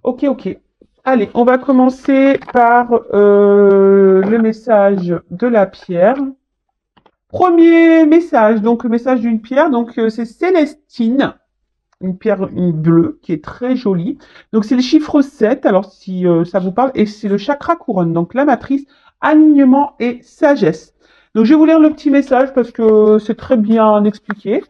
Ok, ok. Allez, on va commencer par le message de la pierre. Premier message, donc le message d'une pierre, donc c'est Célestine, une pierre une bleue qui est très jolie. Donc c'est le chiffre 7. Alors si ça vous parle, et c'est le chakra couronne, donc la matrice, alignement et sagesse. Donc je vais vous lire le petit message parce que c'est très bien expliqué.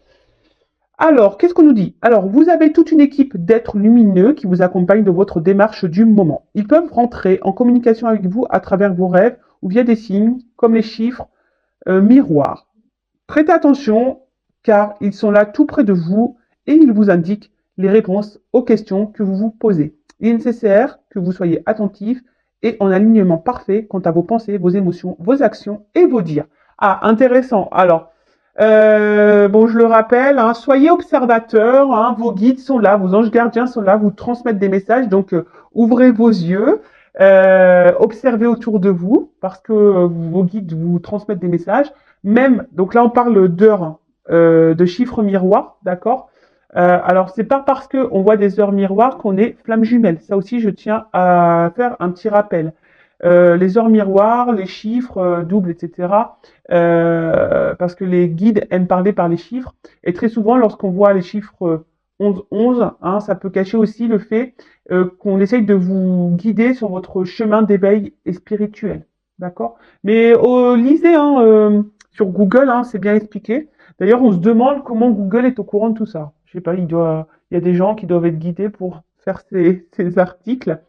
Alors, qu'est-ce qu'on nous dit? Alors, vous avez toute une équipe d'êtres lumineux qui vous accompagnent dans votre démarche du moment. Ils peuvent rentrer en communication avec vous à travers vos rêves ou via des signes comme les chiffres miroirs. Prêtez attention car ils sont là tout près de vous et ils vous indiquent les réponses aux questions que vous vous posez. Il est nécessaire que vous soyez attentif et en alignement parfait quant à vos pensées, vos émotions, vos actions et vos dires. Ah, intéressant. Alors, bon, je le rappelle, hein, soyez observateurs, hein, vos guides sont là, vos anges gardiens sont là, vous transmettent des messages, donc ouvrez vos yeux, observez autour de vous, parce que vos guides vous transmettent des messages. Même, donc là on parle d'heures, de chiffres miroirs, d'accord. Alors c'est pas parce que on voit des heures miroirs qu'on est flamme jumelle. Ça aussi, je tiens à faire un petit rappel. Les heures miroirs, les chiffres doubles, etc. Parce que les guides aiment parler par les chiffres. Et très souvent, lorsqu'on voit les chiffres 11-11, hein, ça peut cacher aussi le fait qu'on essaye de vous guider sur votre chemin d'éveil et spirituel. D'accord. Mais lisez sur Google, hein, c'est bien expliqué. D'ailleurs, on se demande comment Google est au courant de tout ça. Je sais pas, il y a des gens qui doivent être guidés pour faire ces articles.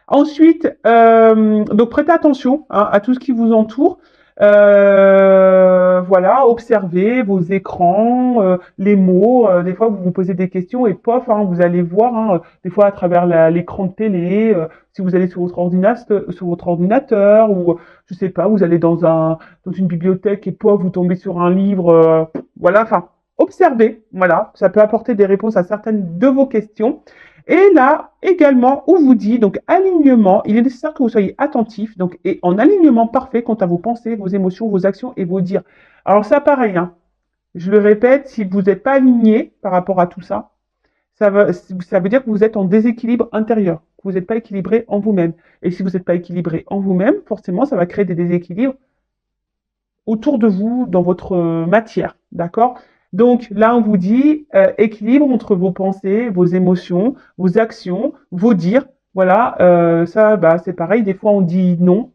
Ensuite, donc prêtez attention, hein, à tout ce qui vous entoure. Voilà, observez vos écrans, les mots. Des fois, vous vous posez des questions et pof, hein, vous allez voir, hein, des fois à travers l'écran de télé, si vous allez sur votre ordinateur ou je sais pas, vous allez dans une bibliothèque et pof, vous tombez sur un livre. Voilà, enfin, observez. Voilà, ça peut apporter des réponses à certaines de vos questions. Et là, également, on vous dit, donc, alignement, il est nécessaire que vous soyez attentif, donc, et en alignement parfait quant à vos pensées, vos émotions, vos actions et vos dires. Alors, ça, pareil, hein, je le répète, si vous n'êtes pas aligné par rapport à tout ça, ça veut dire que vous êtes en déséquilibre intérieur, que vous n'êtes pas équilibré en vous-même. Et si vous n'êtes pas équilibré en vous-même, forcément, ça va créer des déséquilibres autour de vous, dans votre matière, d'accord. Donc là, on vous dit équilibre entre vos pensées, vos émotions, vos actions, vos dires. Voilà, ça, bah, c'est pareil. Des fois, on dit non,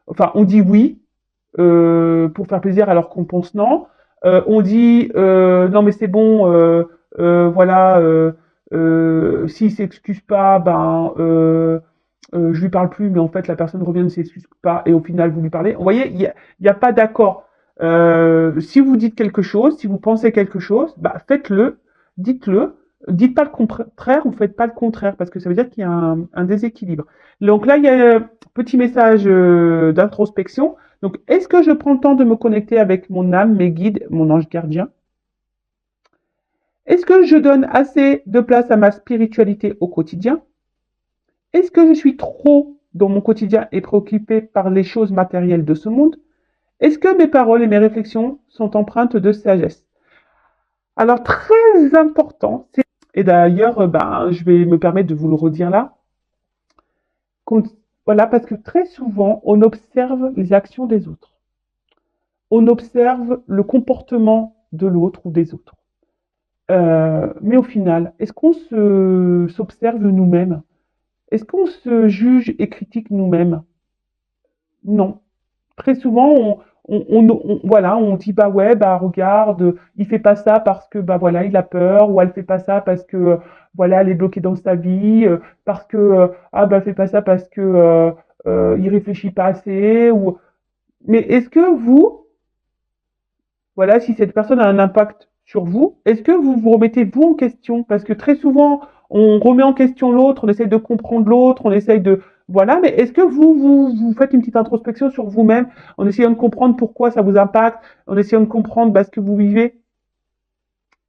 enfin, on dit oui pour faire plaisir alors qu'on pense non. On dit non, mais c'est bon, voilà. S'il s'excuse pas, ben je lui parle plus, mais en fait la personne revient ne s'excuse pas et au final vous lui parlez. Vous voyez, il y a pas d'accord. Si vous dites quelque chose, si vous pensez quelque chose, bah faites-le, dites-le. Dites pas le contraire ou faites pas le contraire parce que ça veut dire qu'il y a un déséquilibre. Donc là, il y a un petit message d'introspection. Donc, est-ce que je prends le temps de me connecter avec mon âme, mes guides, mon ange gardien? Est-ce que je donne assez de place à ma spiritualité au quotidien? Est-ce que je suis trop dans mon quotidien et préoccupée par les choses matérielles de ce monde? Est-ce que mes paroles et mes réflexions sont empreintes de sagesse? Alors, très important, et d'ailleurs, ben, je vais me permettre de vous le redire là, voilà, parce que très souvent, on observe les actions des autres. On observe le comportement de l'autre ou des autres. Mais au final, est-ce qu'on s'observe nous-mêmes? Est-ce qu'on se juge et critique nous-mêmes? Non. Très souvent, voilà, on dit bah ouais, bah regarde, il fait pas ça parce que bah voilà, il a peur, ou elle fait pas ça parce que voilà, elle est bloquée dans sa vie, parce que ah bah fait pas ça parce que il réfléchit pas assez, ou mais est-ce que vous, voilà, si cette personne a un impact sur vous, est-ce que vous vous remettez vous en question? Parce que très souvent, on remet en question l'autre, on essaye de comprendre l'autre, on essaye de... Voilà, mais est-ce que vous faites une petite introspection sur vous-même en essayant de comprendre pourquoi ça vous impacte, en essayant de comprendre bah, ce que vous vivez,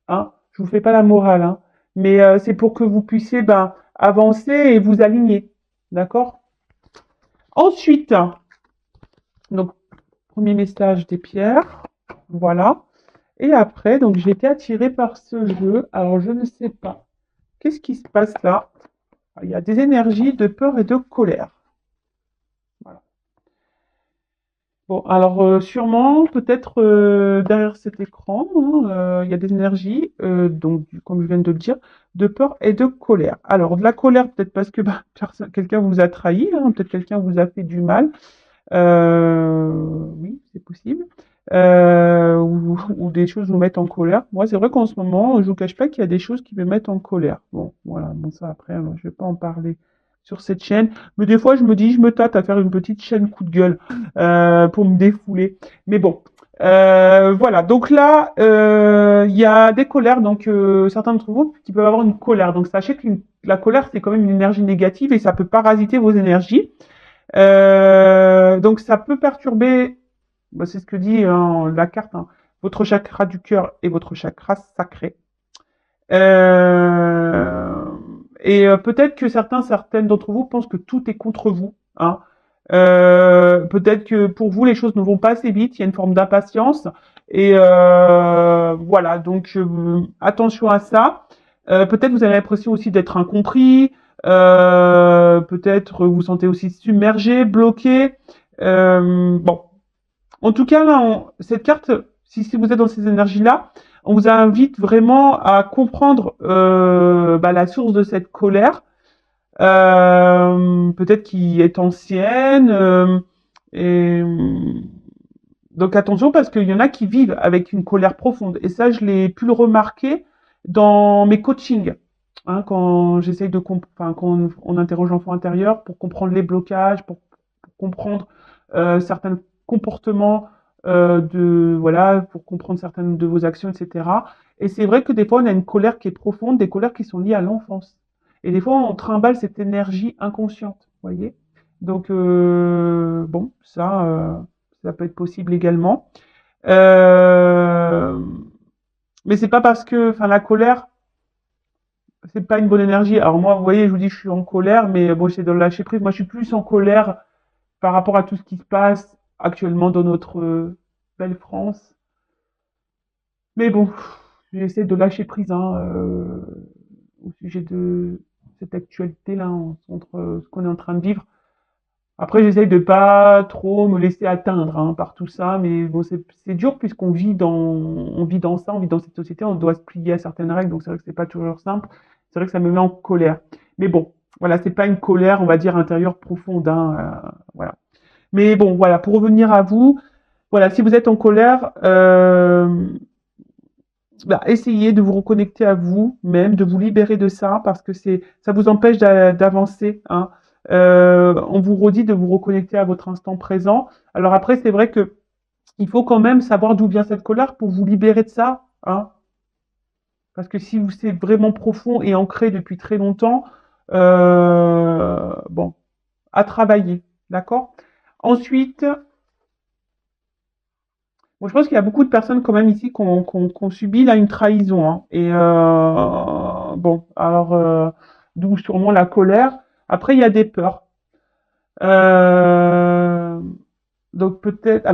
hein? Je vous fais pas la morale, hein, mais c'est pour que vous puissiez ben, avancer et vous aligner, d'accord? Ensuite, donc, premier message des pierres, voilà. Et après, donc j'ai été attirée par ce jeu. Alors je ne sais pas. Qu'est-ce qui se passe là? Il y a des énergies de peur et de colère. Voilà. Bon, alors sûrement, peut-être derrière cet écran, hein, il y a des énergies, donc comme je viens de le dire, de peur et de colère. Alors de la colère, peut-être parce que bah, quelqu'un vous a trahi, hein, peut-être quelqu'un vous a fait du mal. Oui, c'est possible. Ou des choses vous mettent en colère. Moi, c'est vrai qu'en ce moment, je vous cache pas qu'il y a des choses qui me mettent en colère. Bon, voilà, bon ça après, je vais pas en parler sur cette chaîne. Mais des fois, je me dis, je me tâte à faire une petite chaîne coup de gueule pour me défouler. Mais bon, voilà. Donc là, il y a des colères. Donc certains d'entre vous qui peuvent avoir une colère. Donc sachez que la colère, c'est quand même une énergie négative et ça peut parasiter vos énergies. Donc ça peut perturber, bah, c'est ce que dit la carte, hein, votre chakra du cœur et votre chakra sacré. Euh, et peut-être que certaines d'entre vous pensent que tout est contre vous. Hein. Peut-être que pour vous les choses ne vont pas assez vite, il y a une forme d'impatience. Et voilà, donc attention à ça. Peut-être vous avez l'impression aussi d'être incompris. Peut-être vous sentez aussi submergé, bloqué. Bon, en tout cas, là, cette carte, si vous êtes dans ces énergies-là, on vous invite vraiment à comprendre bah, la source de cette colère, peut-être qui est ancienne. Et, donc attention parce qu'il y en a qui vivent avec une colère profonde. Et ça, je l'ai pu le remarquer dans mes coachings. Hein, quand j'essaye enfin, quand on interroge l'enfant intérieur pour comprendre les blocages, pour comprendre certains comportements voilà, pour comprendre certaines de vos actions, etc. Et c'est vrai que des fois, on a une colère qui est profonde, des colères qui sont liées à l'enfance. Et des fois, on trimballe cette énergie inconsciente, vous voyez. Donc, bon, ça peut être possible également. Euh, mais c'est pas parce que, enfin, la colère, c'est pas une bonne énergie. Alors moi, vous voyez, je vous dis, je suis en colère, mais bon, j'essaie de lâcher prise. Moi, je suis plus en colère par rapport à tout ce qui se passe actuellement dans notre belle France. Mais bon, j'essaie de lâcher prise hein, au sujet de cette actualité-là, entre ce qu'on est en train de vivre. Après, j'essaye de pas trop me laisser atteindre hein, par tout ça, mais bon, c'est dur puisqu'on vit dans ça, on vit dans cette société, on doit se plier à certaines règles, donc c'est vrai que c'est pas toujours simple. C'est vrai que ça me met en colère. Mais bon, voilà, c'est pas une colère, on va dire intérieure profonde, hein, voilà. Mais bon, voilà, pour revenir à vous, voilà, si vous êtes en colère, bah, essayez de vous reconnecter à vous même, de vous libérer de ça, parce que ça vous empêche d'avancer. Hein. On vous redit de vous reconnecter à votre instant présent. Alors après, c'est vrai que il faut quand même savoir d'où vient cette colère pour vous libérer de ça. Hein. Parce que si c'est vraiment profond et ancré depuis très longtemps, bon, à travailler. D'accord. Ensuite, bon, je pense qu'il y a beaucoup de personnes quand même ici qui ont subi là une trahison. Hein. Et bon, alors d'où sûrement la colère. Après, il y a des peurs. Euh, donc peut-être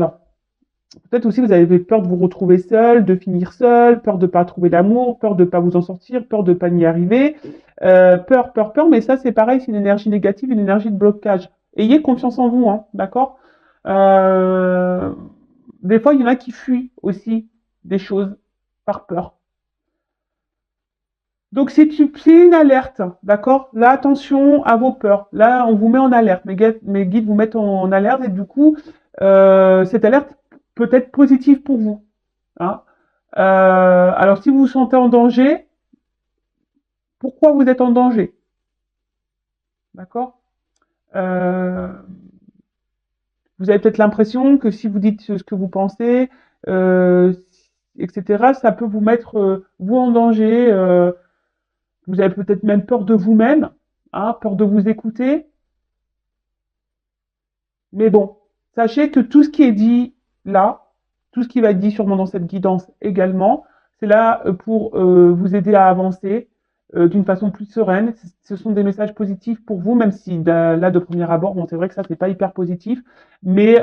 aussi vous avez peur de vous retrouver seul, de finir seul, peur de pas trouver l'amour, peur de pas vous en sortir, peur de pas y arriver, peur. Mais ça c'est pareil, c'est une énergie négative, une énergie de blocage. Ayez confiance en vous, hein, d'accord. Euh, des fois, il y en a qui fuient aussi des choses par peur. Donc, c'est une alerte, d'accord? Là, attention à vos peurs. Là, on vous met en alerte. Mes guides vous mettent en alerte et du coup, cette alerte peut être positive pour vous. Hein? Alors, si vous vous sentez en danger, pourquoi vous êtes en danger? D'accord? Euh, Vous avez peut-être l'impression que si vous dites ce que vous pensez, euh, etc., ça peut vous mettre vous en danger. Vous avez peut-être même peur de vous-même, hein, peur de vous écouter. Mais bon, sachez que tout ce qui est dit là, tout ce qui va être dit sûrement dans cette guidance également, c'est là pour vous aider à avancer d'une façon plus sereine. Ce sont des messages positifs pour vous, même si là de premier abord, bon c'est vrai que ça c'est pas hyper positif, mais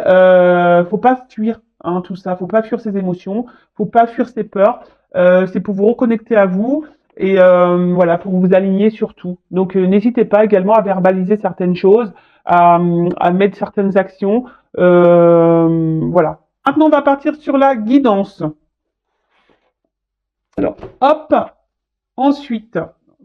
faut pas fuir tout ça, faut pas fuir ses émotions, faut pas fuir ses peurs. C'est pour vous reconnecter à vous Et voilà, pour vous aligner sur tout. Donc n'hésitez pas également à verbaliser certaines choses, à mettre certaines actions. Voilà. Maintenant, on va partir sur la guidance. Alors, hop, ensuite,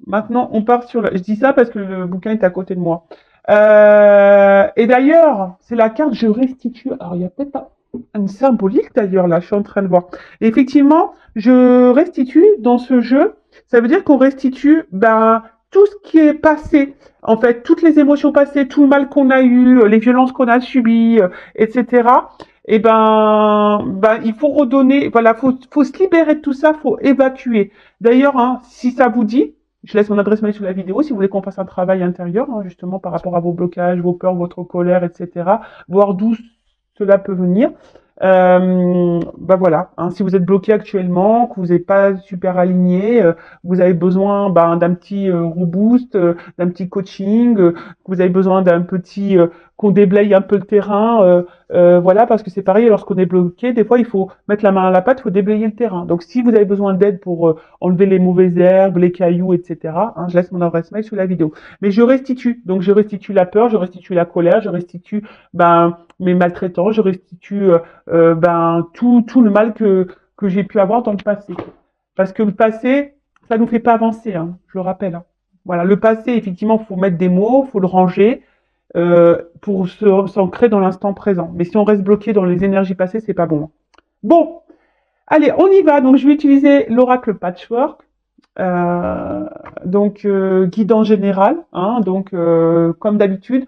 maintenant, on part sur la... Je dis ça parce que le bouquin est à côté de moi. Et d'ailleurs, c'est la carte je restitue. Alors, il y a peut-être une symbolique d'ailleurs, là, je suis en train de voir. Et effectivement, je restitue dans ce jeu, ça veut dire qu'on restitue ben, tout ce qui est passé. En fait, toutes les émotions passées, tout le mal qu'on a eu, les violences qu'on a subies, etc. Et ben, il faut redonner, voilà, faut se libérer de tout ça, faut évacuer. D'ailleurs, hein, si ça vous dit, je laisse mon adresse mail sous la vidéo si vous voulez qu'on fasse un travail intérieur, hein, justement par rapport à vos blocages, vos peurs, votre colère, etc. Voir d'où cela peut venir. Bah voilà, hein, si vous êtes bloqué actuellement, que vous n'êtes pas super aligné, vous avez besoin d'un petit reboost, d'un petit coaching, que vous avez besoin d'un petit qu'on déblaye un peu le terrain, voilà, parce que c'est pareil, lorsqu'on est bloqué, des fois il faut mettre la main à la pâte, il faut déblayer le terrain. Donc si vous avez besoin d'aide pour enlever les mauvaises herbes, les cailloux, etc., hein, je laisse mon adresse mail sous la vidéo. Mais je restitue, donc je restitue la peur, je restitue la colère, je restitue mes maltraitants, je restitue tout le mal que j'ai pu avoir dans le passé. Parce que le passé, ça nous fait pas avancer, hein, je le rappelle. Hein. Voilà, le passé, effectivement, faut mettre des mots, faut le ranger pour s'ancrer dans l'instant présent. Mais si on reste bloqué dans les énergies passées, c'est pas bon. Bon, allez, on y va. Donc, je vais utiliser l'oracle Patchwork. Guidance générale. Hein, donc, comme d'habitude,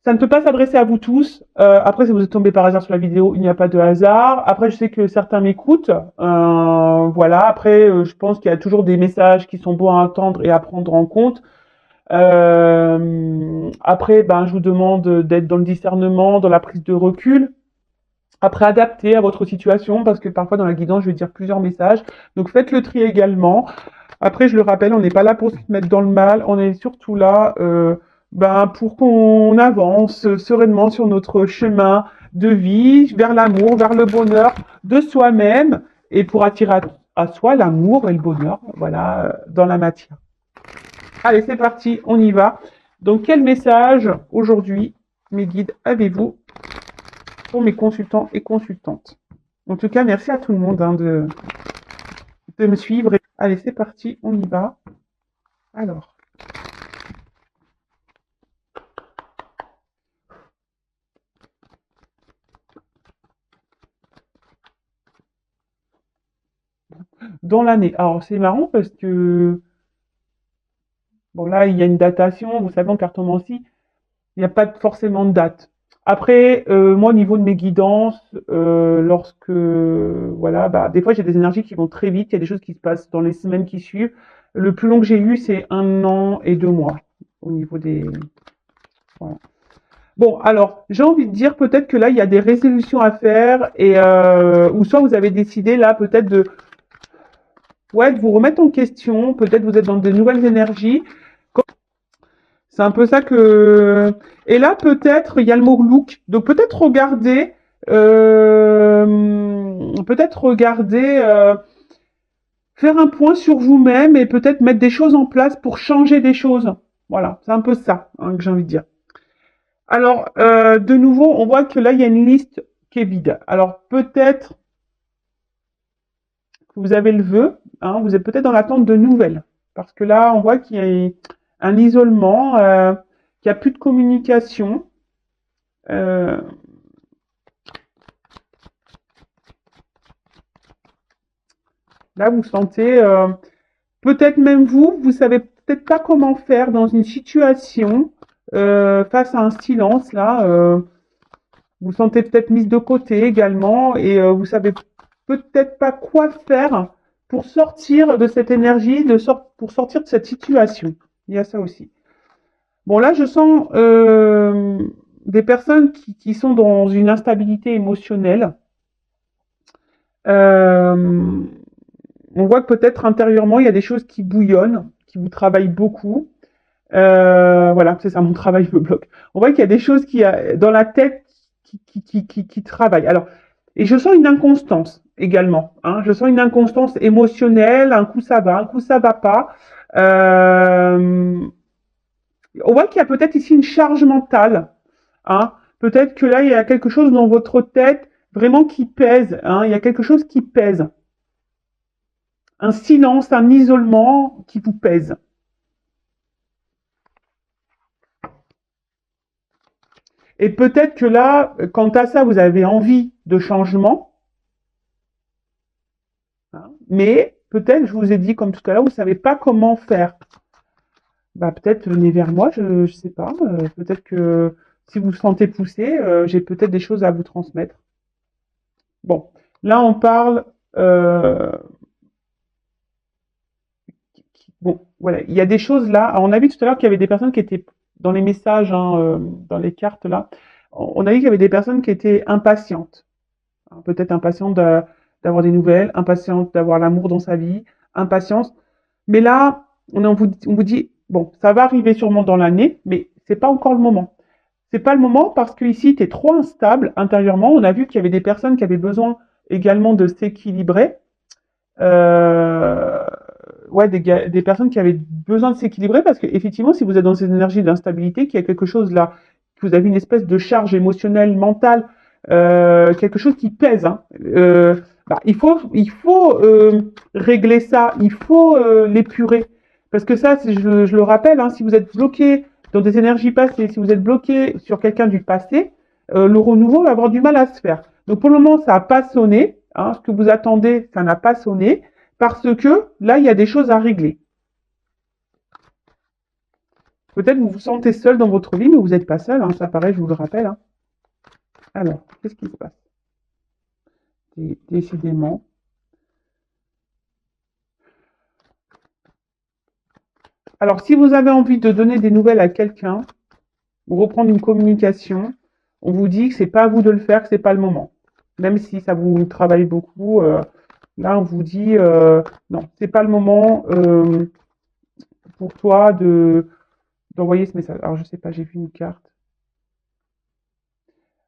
ça ne peut pas s'adresser à vous tous. Après, si vous êtes tombé par hasard sur la vidéo, il n'y a pas de hasard. Après, je sais que certains m'écoutent. Voilà. Après, je pense qu'il y a toujours des messages qui sont bons à entendre et à prendre en compte. Après, je vous demande d'être dans le discernement, dans la prise de recul. Après, adapté à votre situation, parce que parfois dans la guidance, je vais dire plusieurs messages. Donc, faites le tri également. Après, je le rappelle, on n'est pas là pour se mettre dans le mal. On est surtout là pour qu'on avance sereinement sur notre chemin de vie, vers l'amour, vers le bonheur de soi-même, et pour attirer à soi l'amour et le bonheur, voilà, dans la matière. Allez, c'est parti, on y va. Donc, quel message aujourd'hui, mes guides, avez-vous pour mes consultants et consultantes? En tout cas, merci à tout le monde de me suivre. Allez, c'est parti, on y va. Alors. Dans l'année. Alors, c'est marrant parce que, bon, là, il y a une datation. Vous savez, en cartomancie, il n'y a pas forcément de date. Après, moi, au niveau de mes guidances, lorsque, voilà, des fois, j'ai des énergies qui vont très vite. Il y a des choses qui se passent dans les semaines qui suivent. Le plus long que j'ai eu, c'est 1 an et 2 mois au niveau des... Voilà. Bon, alors, j'ai envie de dire peut-être que là, il y a des résolutions à faire et ou soit vous avez décidé là peut-être de vous remettre en question. Peut-être vous êtes dans de nouvelles énergies. C'est un peu ça que... Et là, peut-être, il y a le mot look. Donc, peut-être regarder... faire un point sur vous-même et peut-être mettre des choses en place pour changer des choses. Voilà, c'est un peu ça que j'ai envie de dire. Alors, de nouveau, on voit que là, il y a une liste qui est vide. Alors, peut-être que vous avez le vœu, hein, vous êtes peut-être dans l'attente de nouvelles. Parce que là, on voit qu'il y a un isolement, qu'il n'y a plus de communication. Là, vous sentez, peut-être même vous savez peut-être pas comment faire dans une situation face à un silence, là. Vous sentez peut-être mise de côté également et vous savez peut-être pas quoi faire pour sortir de cette énergie, pour sortir de cette situation. Il y a ça aussi. Bon, là, je sens des personnes qui sont dans une instabilité émotionnelle. On voit que peut-être intérieurement, il y a des choses qui bouillonnent, qui vous travaillent beaucoup. Voilà, c'est ça, mon travail me bloque. On voit qu'il y a des choses dans la tête qui travaillent. Alors, et je sens une inconstance. également. Hein. Je sens une inconstance émotionnelle, un coup ça va, un coup ça va pas. Euh, on voit qu'il y a peut-être ici une charge mentale. Hein. Peut-être que là, il y a quelque chose dans votre tête vraiment qui pèse. Hein. Il y a quelque chose qui pèse. Un silence, un isolement qui vous pèse. Et peut-être que là, quant à ça, vous avez envie de changement, hein, mais peut-être, je vous ai dit comme tout à l'heure, vous ne savez pas comment faire. Bah, peut-être venez vers moi, je ne sais pas. Peut-être que si vous vous sentez poussé, j'ai peut-être des choses à vous transmettre. Bon, là on parle. Bon, voilà, il y a des choses là. Alors, on a vu tout à l'heure qu'il y avait des personnes qui étaient dans les messages, hein, dans les cartes là. On a vu qu'il y avait des personnes qui étaient impatientes. Hein, peut-être impatientes d'avoir des nouvelles, impatientes d'avoir l'amour dans sa vie, impatience. Mais là, on vous dit, bon, ça va arriver sûrement dans l'année, mais c'est pas encore le moment. C'est pas le moment parce que ici, tu es trop instable intérieurement. On a vu qu'il y avait des personnes qui avaient besoin également de s'équilibrer. Euh, ouais, des personnes qui avaient besoin de s'équilibrer parce que effectivement, si vous êtes dans cette énergie d'instabilité, qu'il y a quelque chose là, que vous avez une espèce de charge émotionnelle, mentale, quelque chose qui pèse, hein, bah, il faut régler ça, il faut l'épurer. Parce que ça, je le rappelle, hein, si vous êtes bloqué dans des énergies passées, si vous êtes bloqué sur quelqu'un du passé, le renouveau va avoir du mal à se faire. Donc pour le moment, ça n'a pas sonné. Hein, ce que vous attendez, ça n'a pas sonné. Parce que là, il y a des choses à régler. Peut-être vous vous sentez seul dans votre vie, mais vous n'êtes pas seul. Hein, ça paraît, je vous le rappelle. Hein. Alors, qu'est-ce qui se passe? Décidément. Alors, si vous avez envie de donner des nouvelles à quelqu'un, ou reprendre une communication, on vous dit que c'est pas à vous de le faire, que c'est pas le moment. Même si ça vous travaille beaucoup, là, on vous dit non, c'est pas le moment pour toi d'envoyer ce message. Alors, je sais pas, j'ai vu une carte.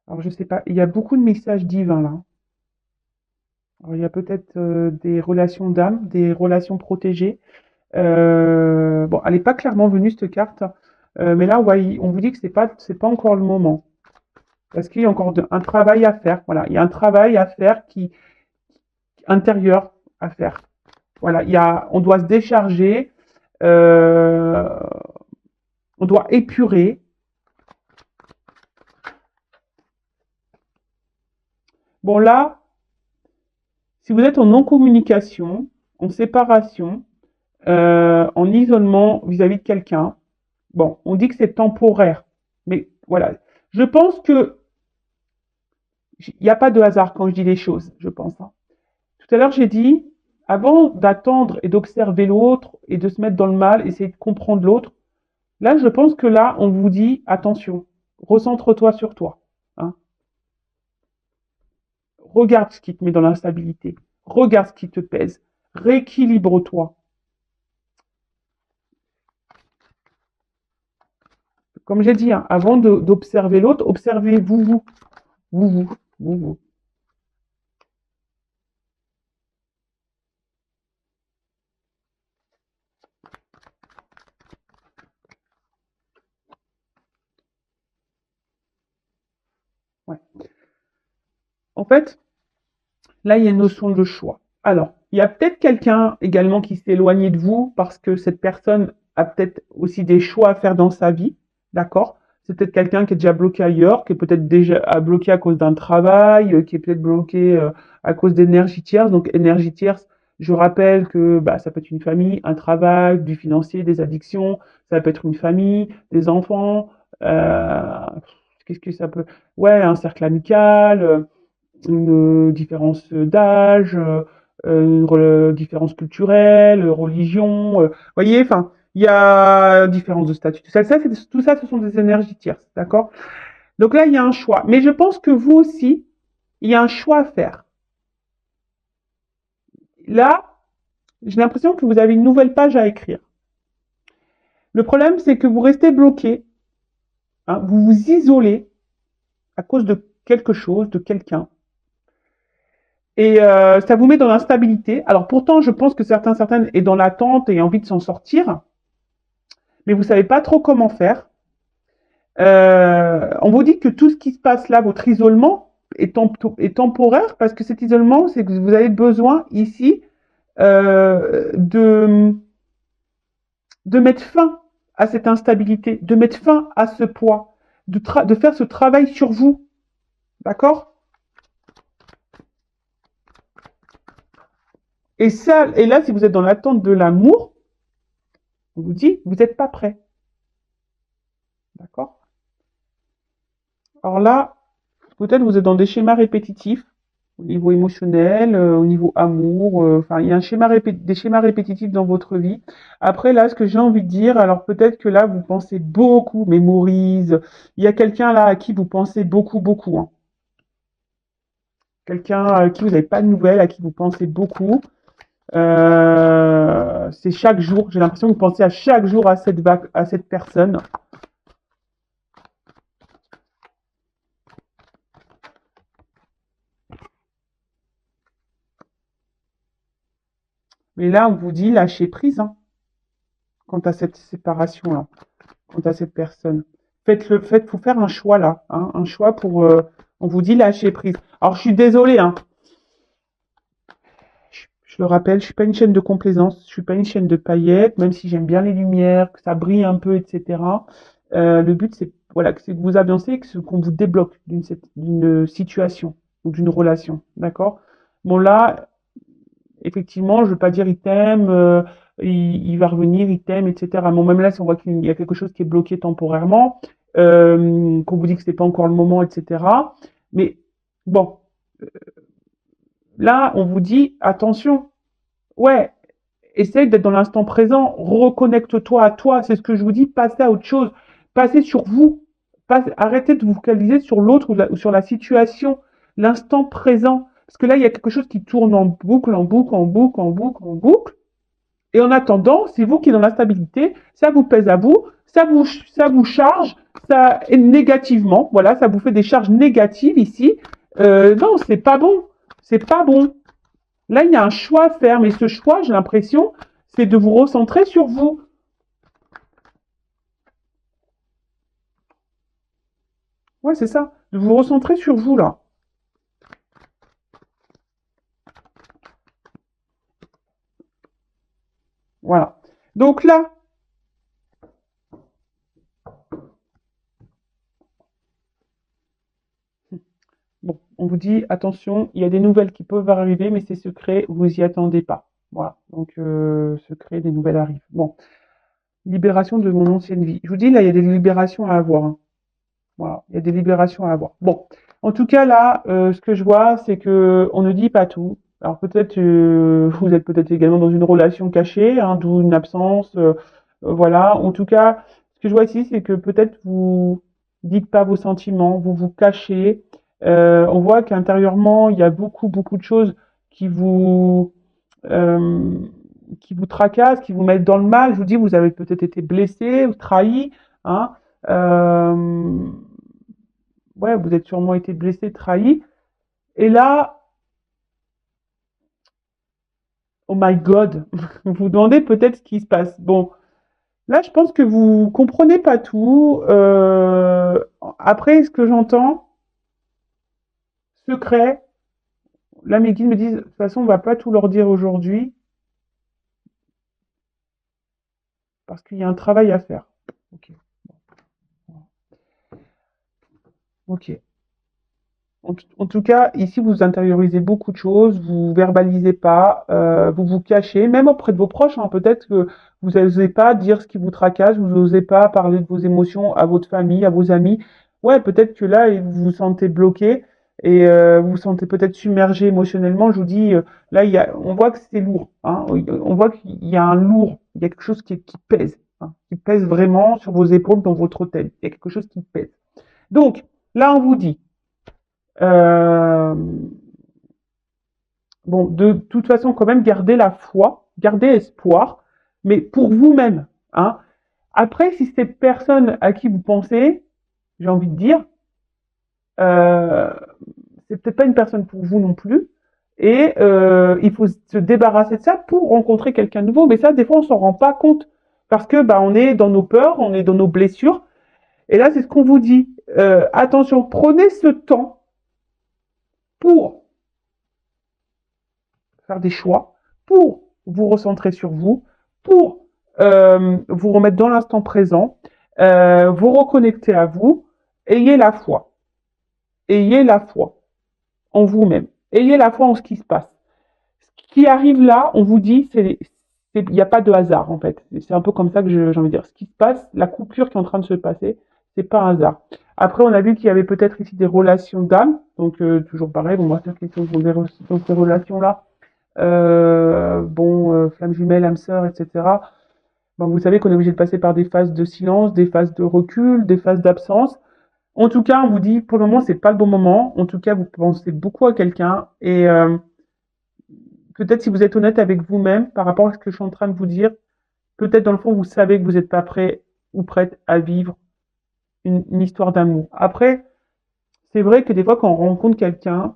Alors, je sais pas, il y a beaucoup de messages divins là. Alors, il y a peut-être des relations d'âme, des relations protégées. Bon, elle n'est pas clairement venue cette carte, mais là, ouais, on vous dit que c'est pas encore le moment, parce qu'il y a encore un travail à faire. Voilà, il y a un travail à faire qui intérieur à faire. Voilà, on doit se décharger, euh, on doit épurer. Bon là, si vous êtes en non-communication, en séparation, en isolement vis-à-vis de quelqu'un, bon, on dit que c'est temporaire, mais voilà. Je pense que il n'y a pas de hasard quand je dis les choses, je pense. Hein. Tout à l'heure, j'ai dit, avant d'attendre et d'observer l'autre et de se mettre dans le mal, essayer de comprendre l'autre, là, je pense que là, on vous dit, attention, recentre-toi sur toi. Hein. Regarde ce qui te met dans l'instabilité. Regarde ce qui te pèse. Rééquilibre-toi. Comme j'ai dit, hein, avant d'observer l'autre, observez-vous, vous. Ouais. En fait, là, il y a une notion de choix. Alors, il y a peut-être quelqu'un également qui s'est éloigné de vous parce que cette personne a peut-être aussi des choix à faire dans sa vie, d'accord? C'est peut-être quelqu'un qui est déjà bloqué ailleurs, qui est peut-être déjà bloqué à cause d'un travail, qui est peut-être bloqué à cause d'énergie tierce. Donc, énergie tierce, je rappelle que bah, ça peut être une famille, un travail, du financier, des addictions, ça peut être une famille, des enfants, euh, qu'est-ce que ça peut... Ouais, un cercle amical, une différence d'âge, différence culturelle, religion, voyez, enfin, il y a différence de statut. Tout ça, ce sont des énergies tierces, d'accord? Donc là, il y a un choix. Mais je pense que vous aussi, il y a un choix à faire. Là, j'ai l'impression que vous avez une nouvelle page à écrire. Le problème, c'est que vous restez bloqué, hein, vous vous isolez à cause de quelque chose, de quelqu'un. Et ça vous met dans l'instabilité. Alors pourtant, je pense que certaines est dans l'attente et envie de s'en sortir, mais vous savez pas trop comment faire. On vous dit que tout ce qui se passe là, votre isolement est temporaire parce que cet isolement, c'est que vous avez besoin ici euh, de, de mettre fin à cette instabilité, de mettre fin à ce poids, de faire ce travail sur vous. D'accord? Et ça, et là, si vous êtes dans l'attente de l'amour, on vous dit, vous n'êtes pas prêt. D'accord? Alors là, peut-être vous êtes dans des schémas répétitifs au niveau émotionnel, au niveau amour. Enfin, il y a des schémas répétitifs dans votre vie. Après, là, ce que j'ai envie de dire, alors peut-être que là, vous pensez beaucoup, mémorise. Il y a quelqu'un là à qui vous pensez beaucoup, beaucoup. Hein. Quelqu'un à qui vous n'avez pas de nouvelles, à qui vous pensez beaucoup. C'est chaque jour. J'ai l'impression que vous pensez à chaque jour à cette personne. Mais là, on vous dit lâcher prise hein, quant à cette séparation-là, quant à cette personne. Faut faire un choix là, hein, un choix pour. On vous dit lâcher prise. Alors, je suis désolée, hein. Je le rappelle, je suis pas une chaîne de complaisance, je suis pas une chaîne de paillettes, même si j'aime bien les lumières, que ça brille un peu, etc. Le but, c'est voilà, c'est que vous avancez, qu'on vous débloque d'une situation ou d'une relation, d'accord? Bon là, effectivement, je veux pas dire il t'aime, il va revenir, il t'aime, etc. Bon, même là, si on voit qu'il y a quelque chose qui est bloqué temporairement, qu'on vous dit que c'est pas encore le moment, etc. Mais bon, là, on vous dit attention, ouais, essaye d'être dans l'instant présent, reconnecte-toi à toi, c'est ce que je vous dis, passez à autre chose, passez sur vous, arrêtez de vous focaliser sur l'autre ou sur la situation, l'instant présent. Parce que là, il y a quelque chose qui tourne en boucle, en boucle, en boucle, en boucle, en boucle. Et en attendant, c'est vous qui êtes dans l'instabilité, ça vous pèse à vous, ça vous charge, ça est négativement, voilà, ça vous fait des charges négatives ici. Non, c'est pas bon, c'est pas bon. Là, il y a un choix à faire, mais ce choix, j'ai l'impression, c'est de vous recentrer sur vous. Ouais, c'est ça, de vous recentrer sur vous là. Voilà. Donc là, bon, on vous dit attention, il y a des nouvelles qui peuvent arriver, mais c'est secret, vous y attendez pas. Voilà. Donc secret, des nouvelles arrivent. Bon, libération de mon ancienne vie. Je vous dis là, il y a des libérations à avoir. Hein. Voilà, il y a des libérations à avoir. Bon, en tout cas là, ce que je vois, c'est que on ne dit pas tout. Alors peut-être vous êtes peut-être également dans une relation cachée, hein, d'où une absence. Voilà. En tout cas, ce que je vois ici, c'est que peut-être vous dites pas vos sentiments, vous vous cachez. On voit qu'intérieurement, il y a beaucoup beaucoup de choses qui vous euh, qui vous tracassent, qui vous mettent dans le mal. Je vous dis, vous avez peut-être été blessé ou trahi. Hein. Euh, ouais, vous êtes sûrement été blessé, trahi. Et là, oh my God, vous vous demandez peut-être ce qui se passe. Bon, là, je pense que vous comprenez pas tout. Après, ce que j'entends, secret, là, mes guides me disent, de toute façon, on va pas tout leur dire aujourd'hui parce qu'il y a un travail à faire. Ok, ok. En tout cas, ici, vous intériorisez beaucoup de choses, vous verbalisez pas, vous vous cachez, même auprès de vos proches. Hein, peut-être que vous n'osez pas dire ce qui vous tracasse, vous n'osez pas parler de vos émotions à votre famille, à vos amis. Ouais, peut-être que là, vous vous sentez bloqué et vous vous sentez peut-être submergé émotionnellement. Je vous dis, là, on voit que c'est lourd. Hein, on voit qu'il y a un lourd, il y a quelque chose qui pèse, hein, qui pèse vraiment sur vos épaules, dans votre tête. Il y a quelque chose qui pèse. Donc, là, on vous dit. Euh, bon, de toute façon, quand même, gardez la foi, gardez espoir, mais pour vous-même. Hein. Après, si cette personne à qui vous pensez, j'ai envie de dire, euh, c'est peut-être pas une personne pour vous non plus. Et il faut se débarrasser de ça pour rencontrer quelqu'un de nouveau. Mais ça, des fois, on s'en rend pas compte parce que bah, on est dans nos peurs, on est dans nos blessures. Et là, c'est ce qu'on vous dit. Attention, prenez ce temps pour faire des choix, pour vous recentrer sur vous, pour vous remettre dans l'instant présent, vous reconnecter à vous. Ayez la foi. Ayez la foi en vous-même. Ayez la foi en ce qui se passe. Ce qui arrive là, on vous dit, il n'y a pas de hasard en fait. C'est un peu comme ça que j'ai envie de dire. Ce qui se passe, la coupure qui est en train de se passer, c'est pas un hasard. Après, on a vu qu'il y avait peut-être ici des relations d'âme. Donc, toujours pareil, bon, moi, c'est question dans ces relations-là. Flamme jumelle, âme sœur, etc. Bon, vous savez qu'on est obligé de passer par des phases de silence, des phases de recul, des phases d'absence. En tout cas, on vous dit, pour le moment, c'est pas le bon moment. En tout cas, vous pensez beaucoup à quelqu'un et peut-être si vous êtes honnête avec vous-même par rapport à ce que je suis en train de vous dire, peut-être dans le fond, vous savez que vous n'êtes pas prêt ou prête à vivre une histoire d'amour. Après, c'est vrai que des fois, quand on rencontre quelqu'un,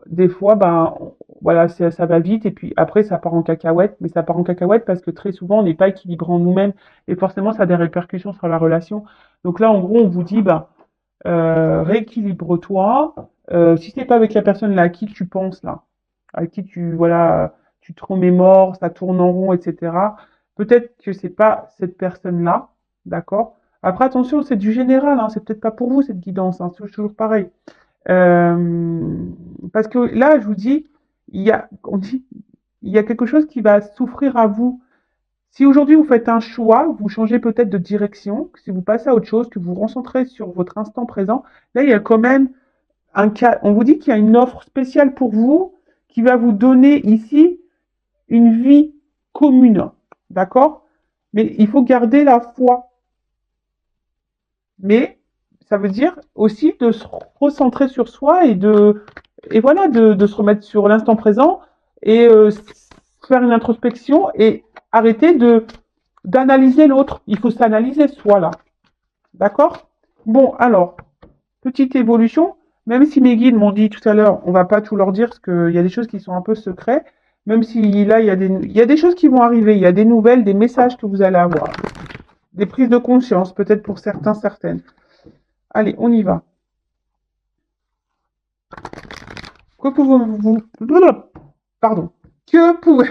des fois, ben, voilà, ça va vite et puis après, ça part en cacahuète, mais ça part en cacahuète parce que très souvent, on n'est pas équilibré en nous-mêmes et forcément, ça a des répercussions sur la relation. Donc là, en gros, on vous dit, ben, rééquilibre-toi. Si c'est pas avec la personne là à qui tu penses là, à qui tu te remémores, ça tourne en rond, etc. Peut-être que c'est pas cette personne-là, d'accord? Après attention, c'est du général, hein, c'est peut-être pas pour vous cette guidance, hein, c'est toujours pareil. Euh, Parce que là, je vous dis, on dit, il y a quelque chose qui va souffrir à vous. Si aujourd'hui vous faites un choix, vous changez peut-être de direction, si vous passez à autre chose, que vous vous concentrez sur votre instant présent, là il y a quand même un cas, on vous dit qu'il y a une offre spéciale pour vous qui va vous donner ici une vie commune. D'accord? Mais il faut garder la foi. Mais ça veut dire aussi de se recentrer sur soi et voilà, de se remettre sur l'instant présent et faire une introspection et arrêter d'analyser l'autre. Il faut s'analyser soi là. D'accord? Bon, alors, petite évolution, même si mes guides m'ont dit tout à l'heure, on va pas tout leur dire parce qu'il y a des choses qui sont un peu secrets, même si là, il y a des choses qui vont arriver, il y a des nouvelles, des messages que vous allez avoir, des prises de conscience, peut-être pour certains, certaines. Allez, on y va. Que pouvez-vous... Pardon. Que pouvez...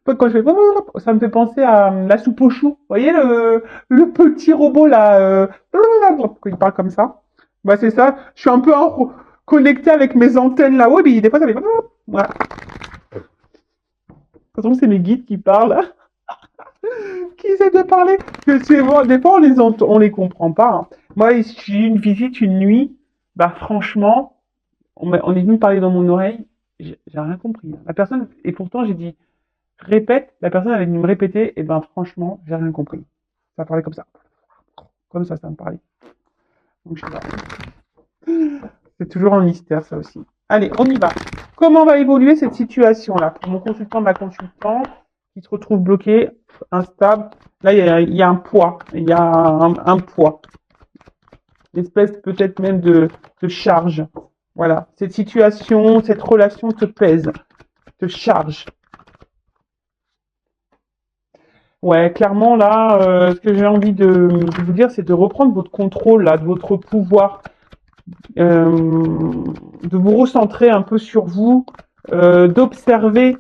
Quand je fais... Ça me fait penser à la soupe aux choux. Vous voyez le petit robot là quand il parle comme ça. Bah c'est ça. Je suis un peu connecté avec mes antennes là-haut. Et des fois ça fait... Voilà. De toute façon, c'est mes guides qui parlent. Qui essaient de parler. Que c'est bon. Des fois, on les comprend pas. Hein. Moi, j'ai eu une visite une nuit. Bah franchement... on est venu me parler dans mon oreille, j'ai rien compris. La personne, et pourtant j'ai dit, répète, la personne elle est venue me répéter, et ben franchement, j'ai rien compris. Ça parlait comme ça. Comme ça me parlait. Donc je sais pas. C'est toujours un mystère ça aussi. Allez, on y va. Comment va évoluer cette situation-là pour mon consultant, ma consultante, qui se retrouve bloqué, instable. Là, il y a un poids. Il y a un poids. Une espèce peut-être même de charge. Voilà, cette situation, cette relation te pèse, te charge. Ouais, clairement là, ce que j'ai envie de vous dire, c'est de reprendre votre contrôle là, de votre pouvoir, de vous recentrer un peu sur vous, d'observer,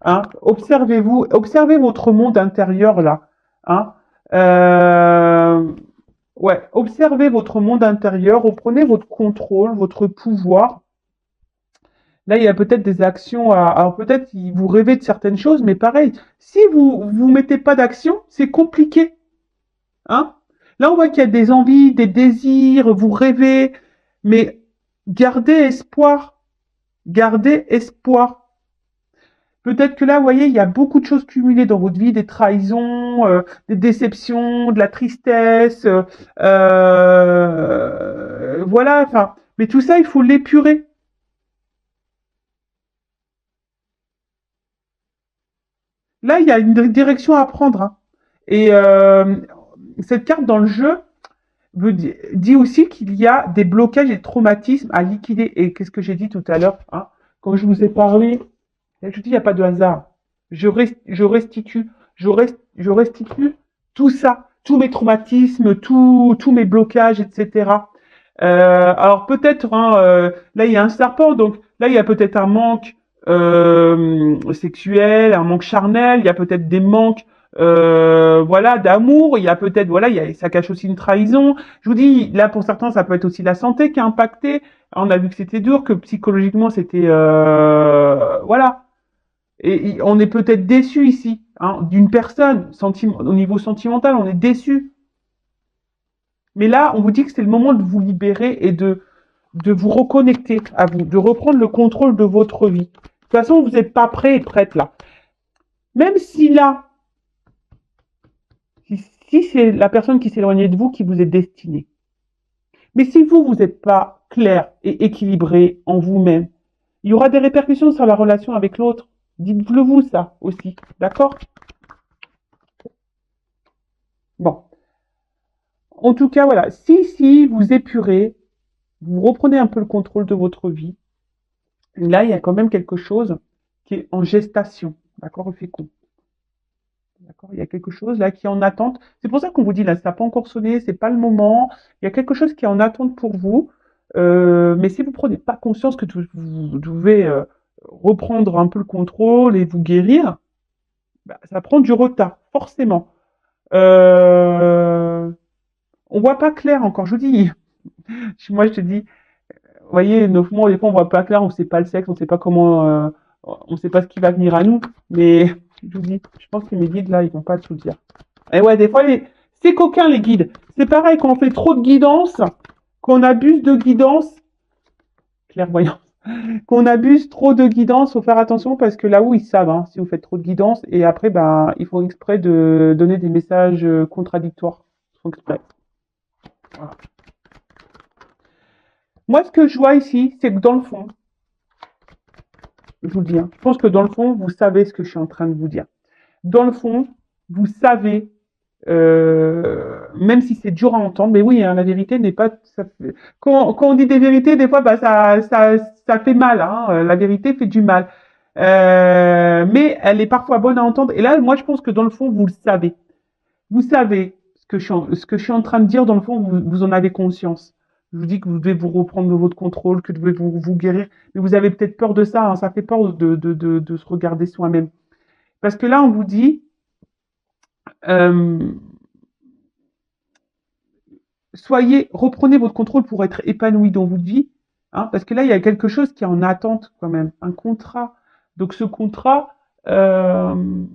hein, observez-vous, observez votre monde intérieur là, hein. Euh, ouais, observez votre monde intérieur, reprenez votre contrôle, votre pouvoir. Là, il y a peut-être des actions à... Alors peut-être vous rêvez de certaines choses, mais pareil, si vous mettez pas d'action, c'est compliqué. Hein? Là, on voit qu'il y a des envies, des désirs, vous rêvez, mais gardez espoir. Gardez espoir. Peut-être que là, vous voyez, il y a beaucoup de choses cumulées dans votre vie, des trahisons, des déceptions, de la tristesse, voilà, enfin, mais tout ça, il faut l'épurer. Là, il y a une direction à prendre. Hein. Et cette carte dans le jeu dit aussi qu'il y a des blocages et des traumatismes à liquider. Et qu'est-ce que j'ai dit tout à l'heure hein, quand je vous ai parlé Je dis, il n'y a pas de hasard. Je restitue, je restitue tout ça, tous mes traumatismes, tous mes blocages, etc. Alors peut-être, hein, là il y a un serpent, donc là il y a peut-être un manque sexuel, un manque charnel, il y a peut-être des manques, voilà, d'amour, il y a peut-être, voilà, ça cache aussi une trahison. Je vous dis, là pour certains, ça peut être aussi la santé qui a impacté. On a vu que c'était dur, que psychologiquement c'était, voilà. Et on est peut-être déçu ici, hein, d'une personne, au niveau sentimental, on est déçu. Mais là, on vous dit que c'est le moment de vous libérer et de vous reconnecter à vous, de reprendre le contrôle de votre vie. De toute façon, vous n'êtes pas prêt et prête là. Même si là, si c'est la personne qui s'éloignait de vous qui vous est destinée. Mais si vous, vous n'êtes pas clair et équilibré en vous-même, il y aura des répercussions sur la relation avec l'autre. Dites-le vous ça aussi, d'accord? Bon. En tout cas, voilà. Si vous épurez, vous reprenez un peu le contrôle de votre vie, là, il y a quand même quelque chose qui est en gestation, d'accord, fécond. D'accord, il y a quelque chose là qui est en attente. C'est pour ça qu'on vous dit là, ça n'a pas encore sonné, c'est pas le moment. Il y a quelque chose qui est en attente pour vous. Mais si vous prenez pas conscience que vous devez reprendre un peu le contrôle et vous guérir, bah, ça prend du retard, forcément. Euh, on voit pas clair encore. Je vous dis, moi je te dis, vous voyez, nos mots, des fois, on voit pas clair, on sait pas le sexe, on sait pas comment, on sait pas ce qui va venir à nous. Mais je vous dis, je pense que mes guides là, ils vont pas tout dire. Et ouais, des fois, c'est coquin les guides. C'est pareil quand on fait trop de guidance, qu'on abuse de guidance, clairvoyance, qu'on abuse trop de guidance, faut faire attention parce que là où ils savent, hein, si vous faites trop de guidance, et après, ben, ils font exprès de donner des messages contradictoires. Ils font exprès. Voilà. Moi, ce que je vois ici, c'est que dans le fond, je vous le dis, hein, je pense que dans le fond, vous savez ce que je suis en train de vous dire. Dans le fond, vous savez, même si c'est dur à entendre, mais oui, hein, la vérité n'est pas. Quand on dit des vérités, des fois, bah, ça fait mal. Hein, la vérité fait du mal. Mais elle est parfois bonne à entendre. Et là, moi, je pense que dans le fond, vous le savez. Vous savez ce que je suis en train de dire, dans le fond, vous en avez conscience. Je vous dis que vous devez vous reprendre votre contrôle, que vous devez vous guérir. Mais vous avez peut-être peur de ça. Hein, ça fait peur de se regarder soi-même. Parce que là, on vous dit, euh, reprenez votre contrôle pour être épanoui dans votre vie, hein, parce que là, il y a quelque chose qui est en attente quand même, un contrat. Donc ce contrat, bon,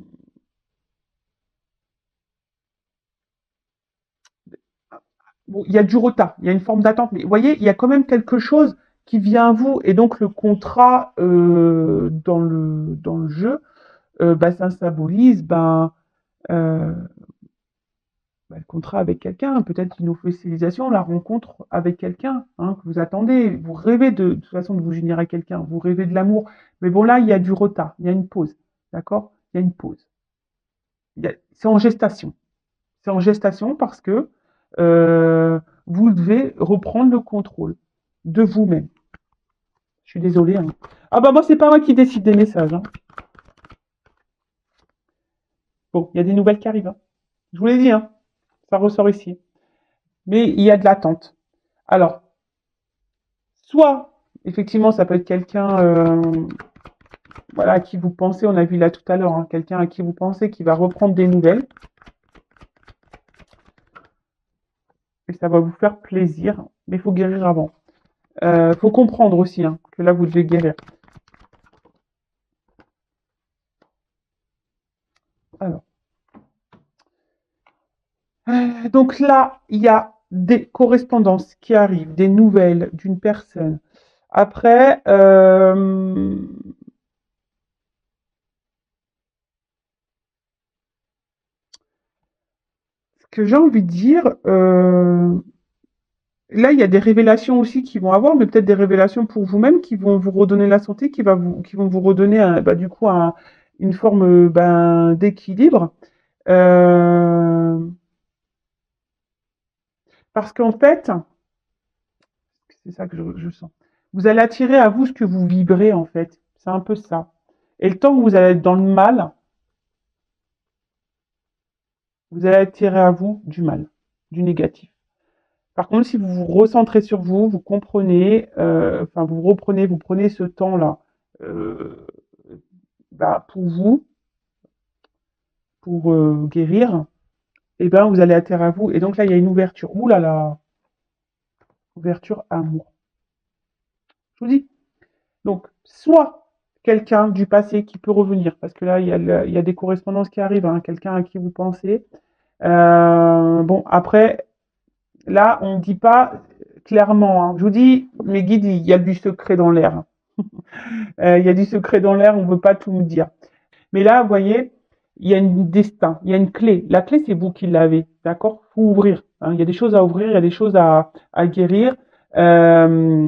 il y a du retard, il y a une forme d'attente, mais vous voyez, il y a quand même quelque chose qui vient à vous, et donc le contrat dans le jeu, bah, ça symbolise euh, le contrat avec quelqu'un, peut-être une officialisation, la rencontre avec quelqu'un, hein, que vous attendez. Vous rêvez de toute façon de vous unir à quelqu'un, vous rêvez de l'amour. Mais bon, là, il y a du retard, il y a une pause. D'accord? Il y a une pause. C'est en gestation. C'est en gestation parce que vous devez reprendre le contrôle de vous-même. Je suis désolée. Hein. Ah bah moi, c'est pas moi qui décide des messages. Hein. Bon, il y a des nouvelles qui arrivent. Hein. Je vous l'ai dit, hein. Ça ressort ici. Mais il y a de l'attente. Alors, soit, effectivement, ça peut être quelqu'un voilà, à qui vous pensez, on a vu là tout à l'heure, hein, quelqu'un à qui vous pensez qui va reprendre des nouvelles, et ça va vous faire plaisir, mais il faut guérir avant. Il faut comprendre aussi hein, que là, vous devez guérir. Alors, donc là, il y a des correspondances qui arrivent, des nouvelles d'une personne. Après, ce que j'ai envie de dire, là, il y a des révélations aussi qui vont avoir, mais peut-être des révélations pour vous-même qui vont vous redonner la santé, qui vont vous redonner bah, du coup une forme ben, d'équilibre. Euh, parce qu'en fait, c'est ça que je sens. Vous allez attirer à vous ce que vous vibrez en fait. C'est un peu ça. Et le temps que vous allez être dans le mal, vous allez attirer à vous du mal, du négatif. Par contre, si vous vous recentrez sur vous, vous comprenez, enfin vous prenez ce temps-là euh, pour vous, pour guérir, et ben vous allez atterrir à vous. Et donc là, il y a une ouverture. Ouh là là, ouverture amour. Je vous dis. Donc, soit quelqu'un du passé qui peut revenir, parce que là, il y a des correspondances qui arrivent, hein, quelqu'un à qui vous pensez. Bon, après, là, on ne dit pas clairement. Hein. Je vous dis, mes guides, il y a du secret dans l'air. Il y a du secret dans l'air, on ne veut pas tout me dire. Mais là, vous voyez, il y a un destin, il y a une clé. La clé, c'est vous qui l'avez, d'accord? Faut ouvrir. Hein. Il y a des choses à ouvrir, il y a des choses à guérir. Euh,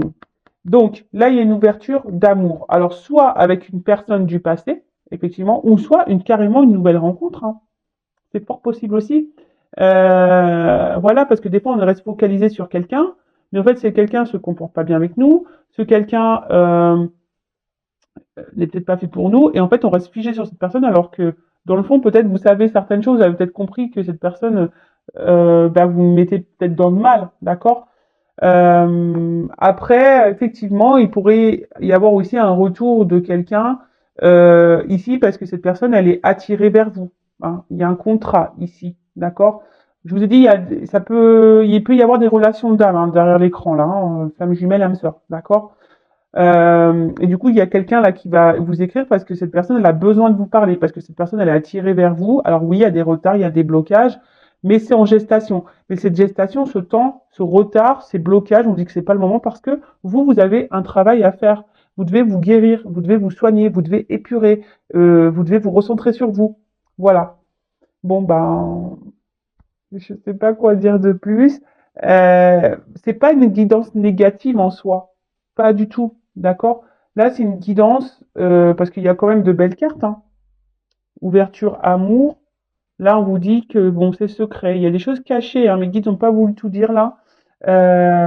donc là, il y a une ouverture d'amour. Alors, soit avec une personne du passé, effectivement, ou soit carrément une nouvelle rencontre. Hein. C'est fort possible aussi. Voilà, parce que des fois, on reste focalisé sur quelqu'un, mais en fait, c'est quelqu'un se comporte pas bien avec nous, ce quelqu'un n'est peut-être pas fait pour nous, et en fait, on reste figé sur cette personne, alors que dans le fond, peut-être vous savez certaines choses, vous avez peut-être compris que cette personne, vous mettez peut-être dans le mal, d'accord? Après, effectivement, il pourrait y avoir aussi un retour de quelqu'un ici, parce que cette personne, elle est attirée vers vous. Hein. Il y a un contrat ici, d'accord? Je vous ai dit, il peut y avoir des relations d'âme hein, derrière l'écran là, hein, femme jumelle, âme sœur, d'accord? Et du coup, il y a quelqu'un là qui va vous écrire parce que cette personne elle a besoin de vous parler, parce que cette personne elle est attirée vers vous. Alors oui, il y a des retards, il y a des blocages, mais c'est en gestation. Mais cette gestation, ce temps, ce retard, ces blocages, on dit que c'est pas le moment parce que vous avez un travail à faire. Vous devez vous guérir, vous devez vous soigner, vous devez épurer, vous devez vous recentrer sur vous. Voilà. Bon ben, je sais pas quoi dire de plus. C'est pas une guidance négative en soi, pas du tout, d'accord? Là, c'est une guidance parce qu'il y a quand même de belles cartes, hein. Ouverture, amour. Là, on vous dit que bon, c'est secret. Il y a des choses cachées, hein. Mes guides n'ont pas voulu tout dire là.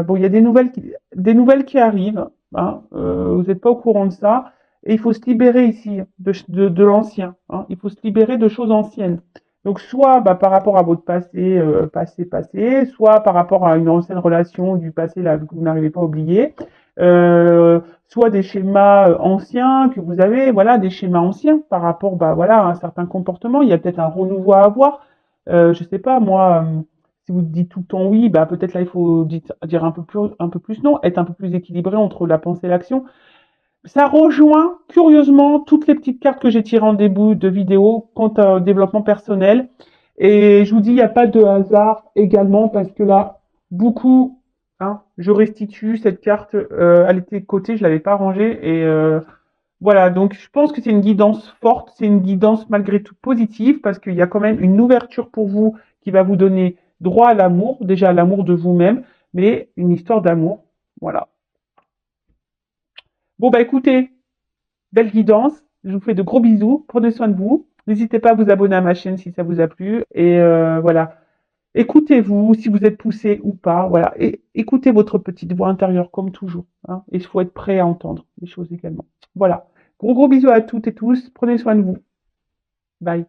Bon, il y a des nouvelles qui arrivent. Hein. Vous n'êtes pas au courant de ça. Et il faut se libérer ici de l'ancien. Hein. Il faut se libérer de choses anciennes. Donc, soit par rapport à votre passé, passé, soit par rapport à une ancienne relation du passé là, que vous n'arrivez pas à oublier. Soit des schémas anciens que vous avez, voilà, des schémas anciens par rapport, voilà, à un certain comportement. Il y a peut-être un renouveau à avoir. Je sais pas, moi, si vous dites tout le temps oui, peut-être là il faut dire un peu plus non, être un peu plus équilibré entre la pensée et l'action. Ça rejoint curieusement toutes les petites cartes que j'ai tirées en début de vidéo quant au développement personnel. Et je vous dis, il n'y a pas de hasard également parce que là, beaucoup, hein, je restitue cette carte, elle était de côté, je l'avais pas rangée et voilà. Donc je pense que c'est une guidance forte, c'est une guidance malgré tout positive parce qu'il y a quand même une ouverture pour vous qui va vous donner droit à l'amour, déjà à l'amour de vous-même, mais une histoire d'amour. Voilà. Bon écoutez, belle guidance. Je vous fais de gros bisous. Prenez soin de vous. N'hésitez pas à vous abonner à ma chaîne si ça vous a plu. Et voilà. Écoutez-vous, si vous êtes poussé ou pas. Voilà. Et écoutez votre petite voix intérieure comme toujours. Hein. Et il faut être prêt à entendre les choses également. Voilà. Gros bisous à toutes et tous. Prenez soin de vous. Bye.